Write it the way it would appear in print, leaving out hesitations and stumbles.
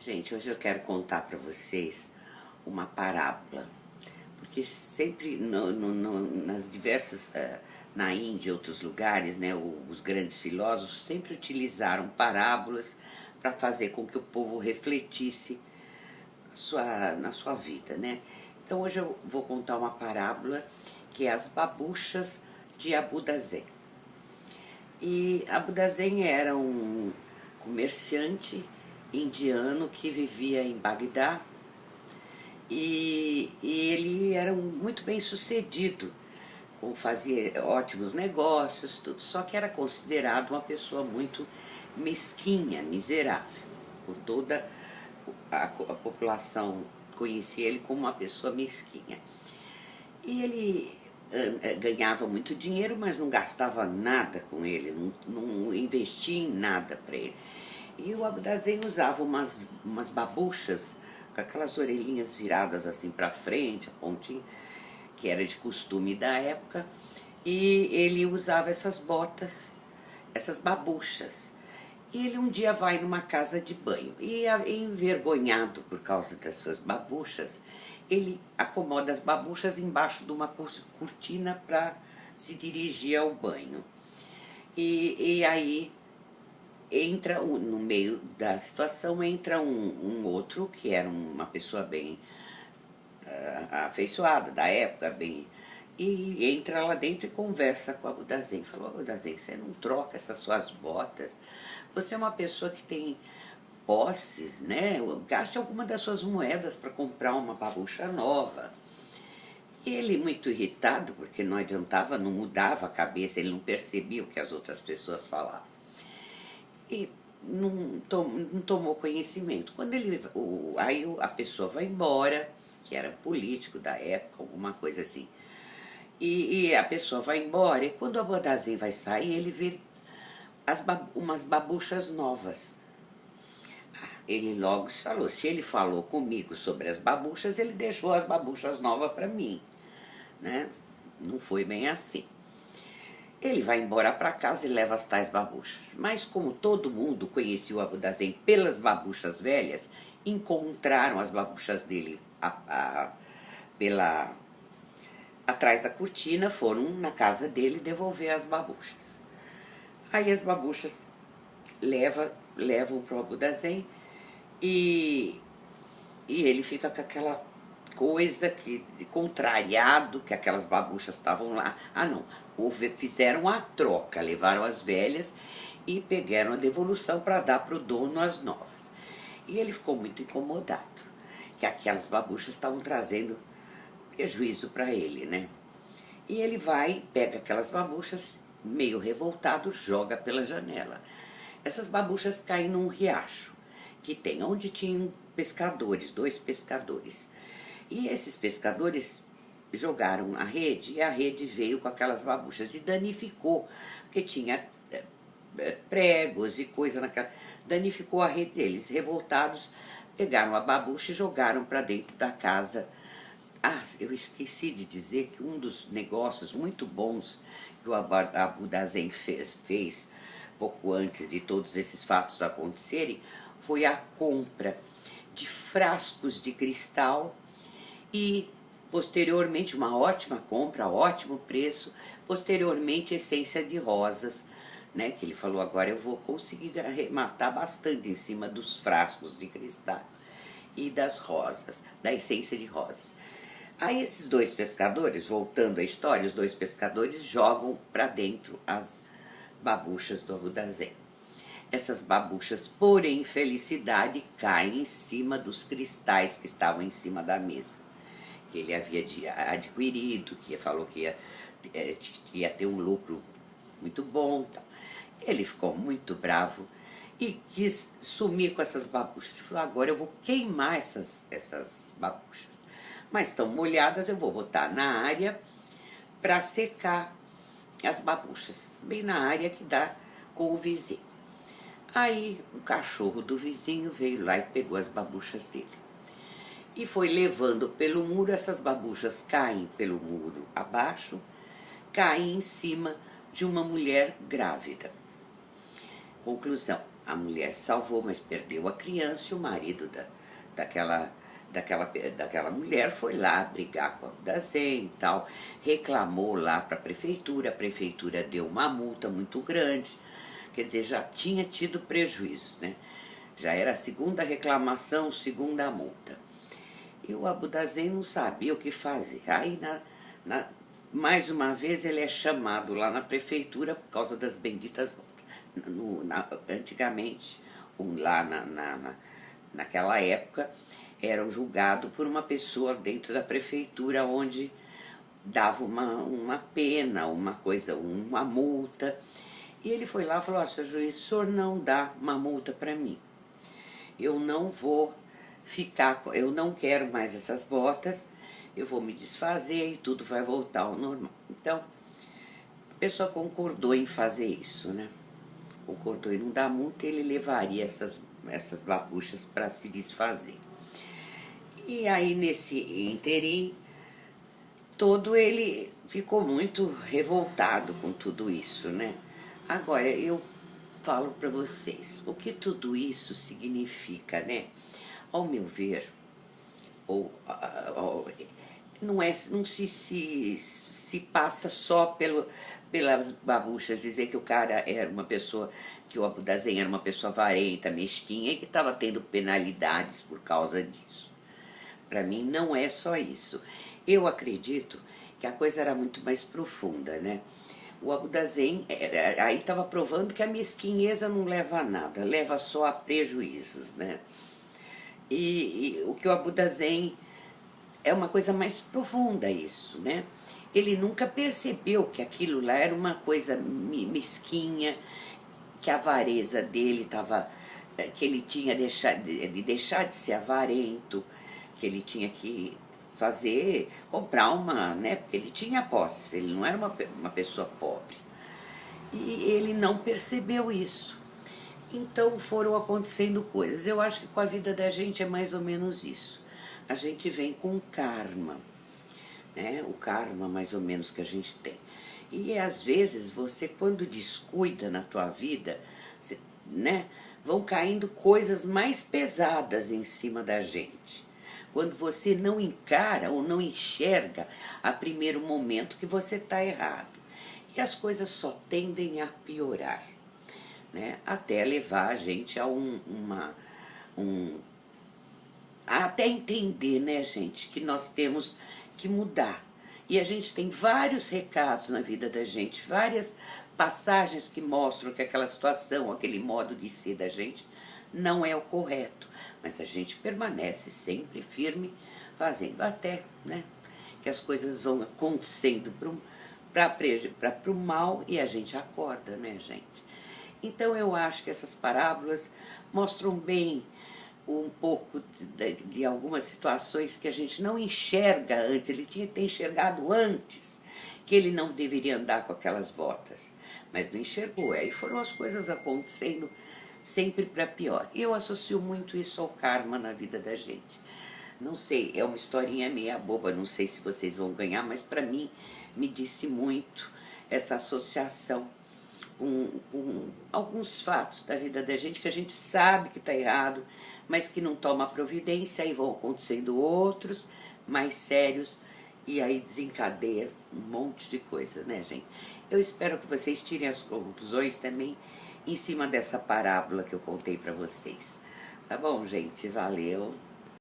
Gente, hoje eu quero contar para vocês uma parábola, porque sempre nas diversas, na Índia e outros lugares, né, os grandes filósofos sempre utilizaram parábolas para fazer com que o povo refletisse na sua vida, né? Então hoje eu vou contar uma parábola que é as babuchas de Abu Dazen. E Abu Dazen era um comerciante indiano que vivia em Bagdá e ele era muito bem sucedido, fazia ótimos negócios, tudo, só que era considerado uma pessoa muito mesquinha, miserável. Por toda a população conhecia ele como uma pessoa mesquinha. E ele ganhava muito dinheiro, mas não gastava nada com ele, não investia em nada para ele. E o Abu Dazen usava umas babuchas, com aquelas orelhinhas viradas assim para frente, a pontinha, que era de costume da época, e ele usava essas botas, essas babuchas. E ele um dia vai numa casa de banho, e envergonhado por causa das suas babuchas, ele acomoda as babuchas embaixo de uma cortina para se dirigir ao banho. E aí entra no meio da situação, entra um outro que era uma pessoa bem afeiçoada da época, e entra lá dentro e conversa com a Abu Dazen. Falou: Abu Dazen, você não troca essas suas botas? Você é uma pessoa que tem posses, né? Gaste alguma das suas moedas para comprar uma babucha nova. E ele, muito irritado, porque não adiantava, não mudava a cabeça, ele não percebia o que as outras pessoas falavam. E não tomou conhecimento. Quando aí a pessoa vai embora, que era político da época, alguma coisa assim, e a pessoa vai embora, e quando o Abu Dazen vai sair, ele vê umas babuchas novas. Ele logo falou: se ele falou comigo sobre as babuchas, ele deixou as babuchas novas para mim, né? Não foi bem assim. Ele vai embora para casa e leva as tais babuchas. Mas como todo mundo conhecia o Abu Dazen pelas babuchas velhas, encontraram as babuchas dele atrás da cortina, foram na casa dele devolver as babuchas. Aí as babuchas levam para o Abu Dazen e ele fica com aquela coisa contrariado, que aquelas babuchas estavam lá. Ah, não, fizeram a troca, levaram as velhas e pegaram a devolução para dar para o dono as novas. E ele ficou muito incomodado, que aquelas babuchas estavam trazendo prejuízo para ele, né? E ele vai, pega aquelas babuchas, meio revoltado, joga pela janela. Essas babuchas caem num riacho, que tem, onde tinham pescadores, 2 pescadores. E esses pescadores jogaram a rede, e a rede veio com aquelas babuchas e danificou, porque tinha pregos e coisa naquela, danificou a rede deles. Revoltados, pegaram a babucha e jogaram para dentro da casa. Ah, eu esqueci de dizer que um dos negócios muito bons que o Abu Dazen fez pouco antes de todos esses fatos acontecerem foi a compra de frascos de cristal e, posteriormente, uma ótima compra, ótimo preço, posteriormente essência de rosas, né, que ele falou: agora eu vou conseguir arrematar bastante em cima dos frascos de cristal e das rosas, da essência de rosas. Aí esses 2 pescadores, voltando à história, os 2 pescadores jogam para dentro as babuchas do Abu Dazen. Essas babuchas, por infelicidade, caem em cima dos cristais que estavam em cima da mesa, que ele havia adquirido, que falou que ia ter um lucro muito bom. Então, ele ficou muito bravo e quis sumir com essas babuchas. Ele falou: agora eu vou queimar essas babuchas. Mas estão molhadas, eu vou botar na área para secar as babuchas, bem na área que dá com o vizinho. Aí o cachorro do vizinho veio lá e pegou as babuchas dele e foi levando pelo muro. Essas babuchas caem pelo muro abaixo, caem em cima de uma mulher grávida. Conclusão: A mulher se salvou, mas perdeu a criança, e o marido daquela, daquela mulher foi lá brigar com a Abu Dazen e tal, reclamou lá para a prefeitura deu uma multa muito grande, quer dizer, já tinha tido prejuízos, né? Já era a segunda reclamação, segunda multa. E o Abu Dazen não sabia o que fazer. Aí, mais uma vez, ele é chamado lá na prefeitura por causa das benditas multas. Antigamente, lá naquela época, eram julgados por uma pessoa dentro da prefeitura, onde dava uma pena, uma coisa, uma multa. E ele foi lá e falou: seu juiz, o senhor não dá uma multa para mim. Eu não vou ficar, eu não quero mais essas botas, eu vou me desfazer e tudo vai voltar ao normal. Então, a pessoa concordou em fazer isso, né? Concordou em não dar multa, ele levaria essas babuchas para se desfazer. E aí, nesse interim, todo ele ficou muito revoltado com tudo isso, né? Agora, eu falo para vocês, o que tudo isso significa, né? Ao meu ver, não se passa só pelas babuchas, dizer que o cara era uma pessoa, que o Abu Dazen era uma pessoa avarenta, mesquinha, e que estava tendo penalidades por causa disso. Para mim, não é só isso. Eu acredito que a coisa era muito mais profunda, né? O Abu Dazen aí estava provando que a mesquinheza não leva a nada, leva só a prejuízos, né? E o que o Abu Dazen é uma coisa mais profunda isso, né? Ele nunca percebeu que aquilo lá era uma coisa mesquinha, que a avareza dele estava, que ele tinha de deixar de ser avarento, que ele tinha que comprar uma, né? Porque ele tinha posses, ele não era uma pessoa pobre. E ele não percebeu isso. Então foram acontecendo coisas. Eu acho que com a vida da gente é mais ou menos isso. A gente vem com karma, né? O karma mais ou menos que a gente tem. E às vezes você, quando descuida na tua vida, né, vão caindo coisas mais pesadas em cima da gente. Quando você não encara ou não enxerga a primeiro momento que você está errado. E as coisas só tendem a piorar, né? Até levar a gente a até entender, né, gente, que nós temos que mudar. E a gente tem vários recados na vida da gente, várias passagens que mostram que aquela situação, aquele modo de ser da gente não é o correto. Mas a gente permanece sempre firme, fazendo até, né, que as coisas vão acontecendo para o mal e a gente acorda, né, gente? Então eu acho que essas parábolas mostram bem um pouco de algumas situações que a gente não enxerga antes. Ele tinha que ter enxergado antes que ele não deveria andar com aquelas botas, mas não enxergou. Aí foram as coisas acontecendo sempre para pior. E eu associo muito isso ao karma na vida da gente. Não sei, é uma historinha meia boba, não sei se vocês vão ganhar, mas para mim me disse muito essa associação com alguns fatos da vida da gente que a gente sabe que está errado, mas que não toma providência, aí vão acontecendo outros mais sérios e aí desencadeia um monte de coisa, né, gente? Eu espero que vocês tirem as conclusões também em cima dessa parábola que eu contei para vocês. Tá bom, gente? Valeu!